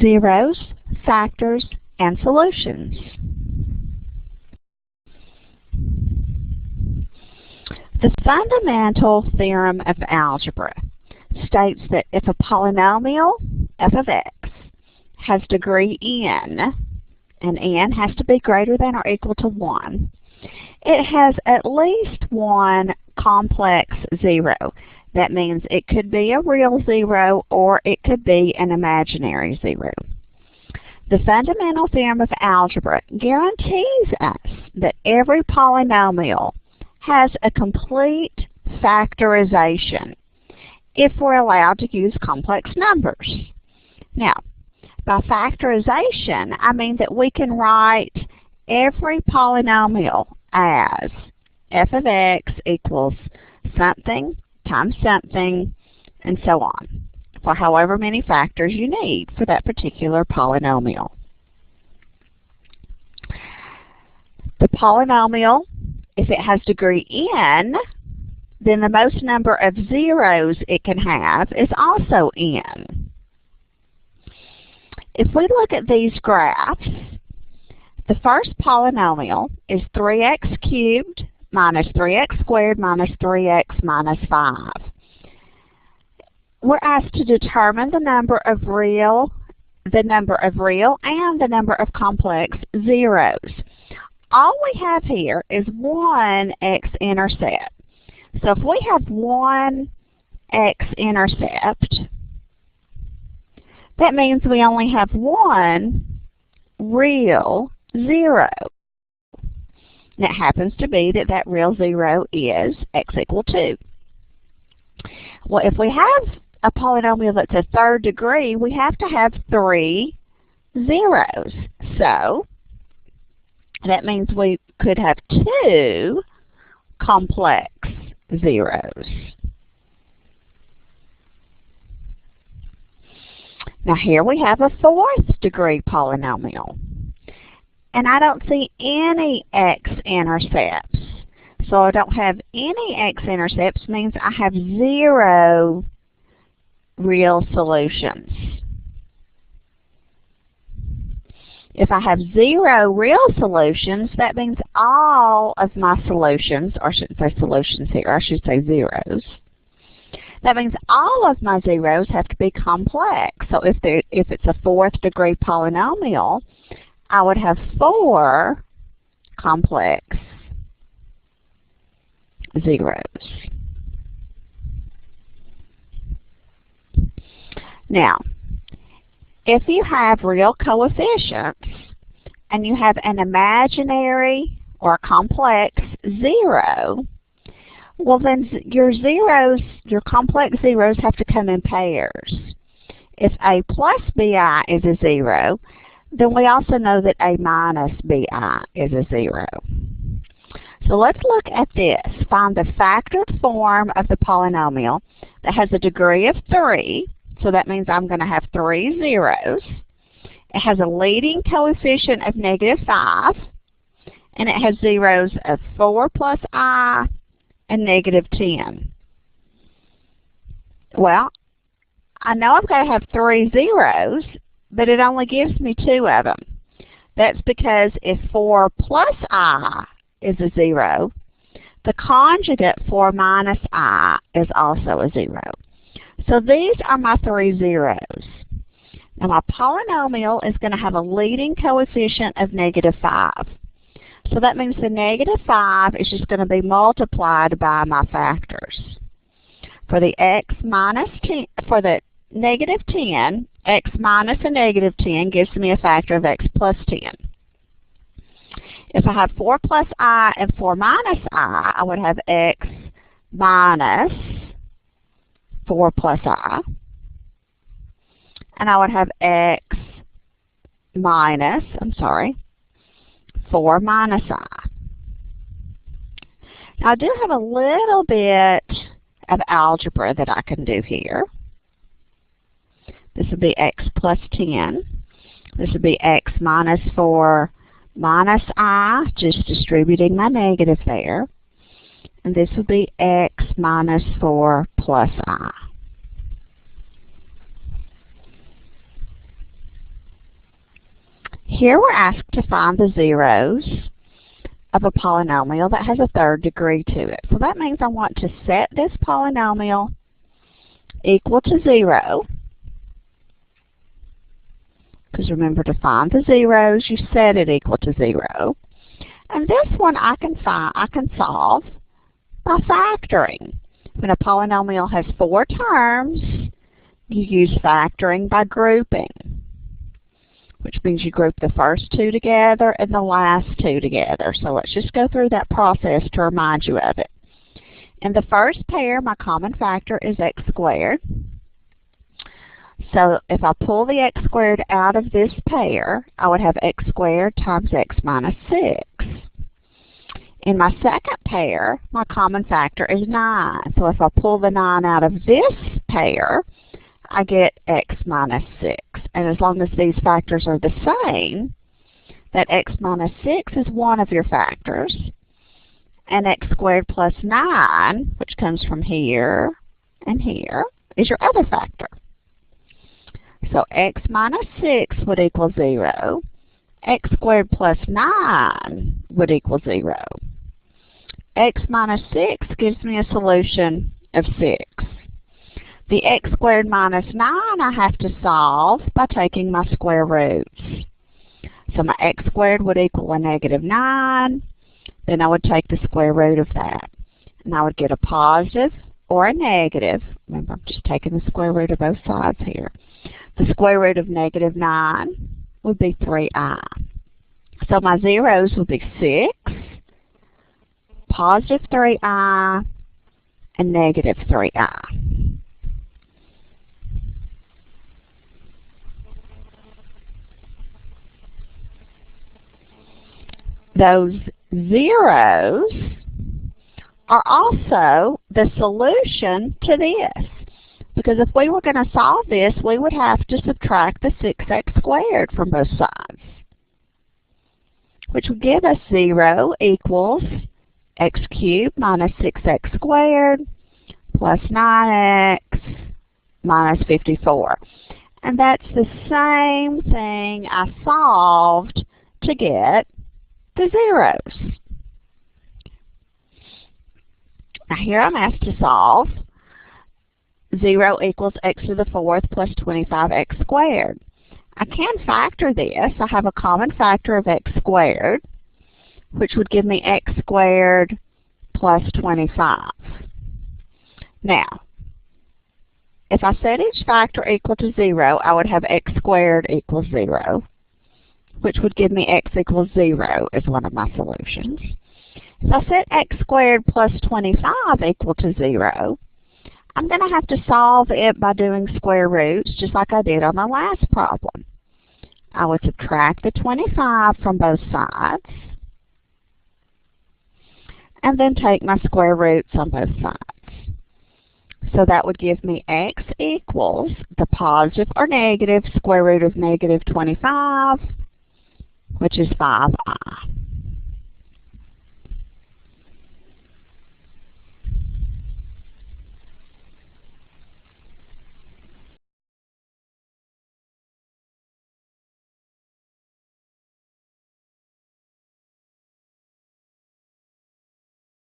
zeros, factors, and solutions. The fundamental theorem of algebra states that if a polynomial f of x has degree n, and n has to be greater than or equal to 1, it has at least one complex zero. That means it could be a real zero or it could be an imaginary zero. The fundamental theorem of algebra guarantees us that every polynomial has a complete factorization if we're allowed to use complex numbers. Now, by factorization, I mean that we can write every polynomial as f of x equals something times something, and so on, for however many factors you need for that particular polynomial. The polynomial, if it has degree n, then the most number of zeros it can have is also n. If we look at these graphs, the first polynomial is 3x cubed minus 3x squared minus 3x minus 5. We're asked to determine the number of real and the number of complex zeros. All we have here is one x-intercept. So if we have one x-intercept, that means we only have one real zero. And it happens to be that that real zero is x equal 2. Well, if we have a polynomial that's a third degree, we have to have 3 zeros. So that means we could have 2 complex zeros. Now here we have a 4th degree polynomial. And I don't see any x-intercepts. So I don't have any x-intercepts means I have 0 real solutions. If I have 0 real solutions, that means all of my solutions, or I shouldn't say solutions here, I should say zeros. That means all of my zeros have to be complex. So if it's a 4th degree polynomial, I would have 4 complex zeros. Now, if you have real coefficients and you have an imaginary or complex zero, well then your zeros, your complex zeros have to come in pairs. If a plus bi is a 0, then we also know that a minus bi is a 0. So let's look at this. Find the factored form of the polynomial that has a degree of 3. So that means I'm going to have 3 zeros. It has a leading coefficient of -5. And it has zeros of 4 plus I and -10. Well, I know I've got to have 3 zeros, but it only gives me 2 of them. That's because if 4 plus I is a 0, the conjugate 4 minus I is also a 0. So these are my 3 zeros. Now my polynomial is going to have a leading coefficient of -5. So that means the -5 is just going to be multiplied by my factors. For the x minus 10, for the -10, x minus a -10 gives me a factor of x plus 10. If I have 4 plus I and 4 minus I would have x minus 4 plus I. And I would have x minus, 4 minus I. Now I do have a little bit of algebra that I can do here. This would be x plus 10. This would be x minus 4 minus I, just distributing my negative there. And this would be x minus 4 plus I. Here we're asked to find the zeros of a polynomial that has a third degree to it. So that means I want to set this polynomial equal to 0. Because remember, to find the zeros, you set it equal to 0. And this one I can solve by factoring. When a polynomial has 4 terms, you use factoring by grouping, which means you group the first 2 together and the last 2 together. So let's just go through that process to remind you of it. In the first pair, my common factor is x squared. So if I pull the x squared out of this pair, I would have x squared times x minus 6. In my second pair, my common factor is 9. So if I pull the 9 out of this pair, I get x minus 6. And as long as these factors are the same, that x minus 6 is one of your factors. And x squared plus 9, which comes from here and here, is your other factor. So x minus 6 would equal 0. X squared plus 9 would equal 0. X minus 6 gives me a solution of 6. The x squared minus 9 I have to solve by taking my square roots. So my x squared would equal a negative 9. Then I would take the square root of that. And I would get a positive or a negative. Remember, I'm just taking the square root of both sides here. The square root of negative 9 would be 3i. So my zeros would be 6, positive 3i, and negative 3i. Those zeros are also the solution to this. Because if we were going to solve this, we would have to subtract the 6x squared from both sides, which would give us 0 equals x cubed minus 6x squared plus 9x minus 54. And that's the same thing I solved to get the zeros. Now here I'm asked to solve 0 equals x to the 4th plus 25x squared. I can factor this. I have a common factor of x squared, which would give me x squared plus 25. Now, if I set each factor equal to 0, I would have x squared equals 0, which would give me x equals 0 as one of my solutions. If I set x squared plus 25 equal to 0, I'm going to have to solve it by doing square roots, just like I did on the last problem. I would subtract the 25 from both sides, and then take my square roots on both sides. So that would give me x equals the positive or negative square root of negative 25, which is 5i.